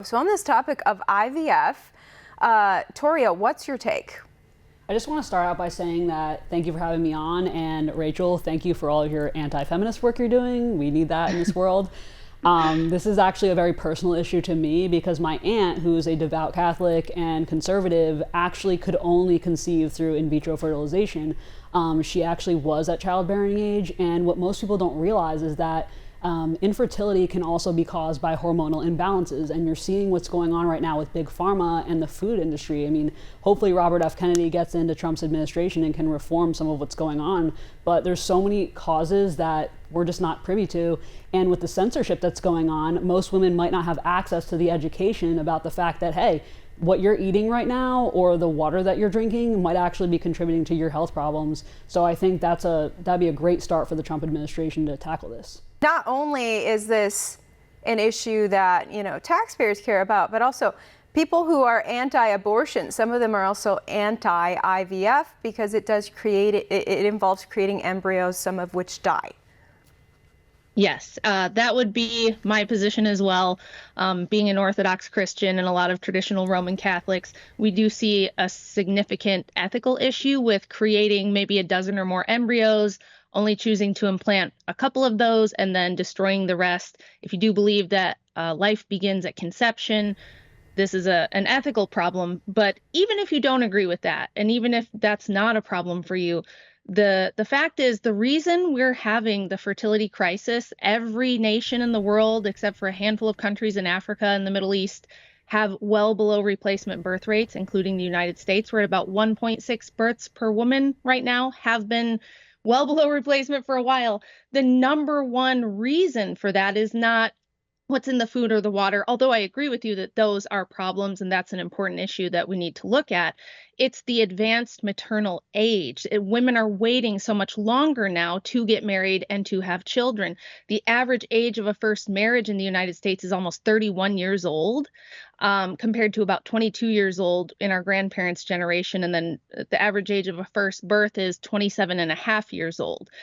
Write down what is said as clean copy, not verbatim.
So on this topic of IVF, Toria, what's your take? I just want to start out by saying that thank you for having me on, and Rachel, thank you for all of your anti-feminist work you're doing. We need that in this world. This is actually a very personal issue to me because my aunt, who is a devout Catholic and conservative, actually could only conceive through in vitro fertilization. She actually was at childbearing age, and what most people don't realize is that infertility can also be caused by hormonal imbalances, and you're seeing what's going on right now with big pharma and the food industry. I mean, hopefully Robert F. Kennedy gets into Trump's administration and can reform some of what's going on, but there's so many causes that we're just not privy to. And with the censorship that's going on, most women might not have access to the education about the fact that, hey, what you're eating right now or the water that you're drinking might actually be contributing to your health problems. So I think that'd be a great start for the Trump administration to tackle this. Not only is this an issue that, taxpayers care about, but also people who are anti-abortion. Some of them are also anti-IVF because it involves creating embryos, some of which die. Yes, that would be my position as well. Being an Orthodox Christian and a lot of traditional Roman Catholics, we do see a significant ethical issue with creating maybe a dozen or more embryos, only choosing to implant a couple of those and then destroying the rest. If you do believe that life begins at conception, this is an ethical problem. But even if you don't agree with that, and even if that's not a problem for you, the fact is the reason we're having the fertility crisis, every nation in the world, except for a handful of countries in Africa and the Middle East, have well below replacement birth rates, including the United States. We're at about 1.6 births per woman right now, have been well below replacement for a while. The number one reason for that is not what's in the food or the water, although I agree with you that those are problems and that's an important issue that we need to look at. It's the advanced maternal age. Women are waiting so much longer now to get married and to have children. The average age of a first marriage in the United States is almost 31 years old, compared to about 22 years old in our grandparents' generation. And then the average age of a first birth is 27 and a half years old.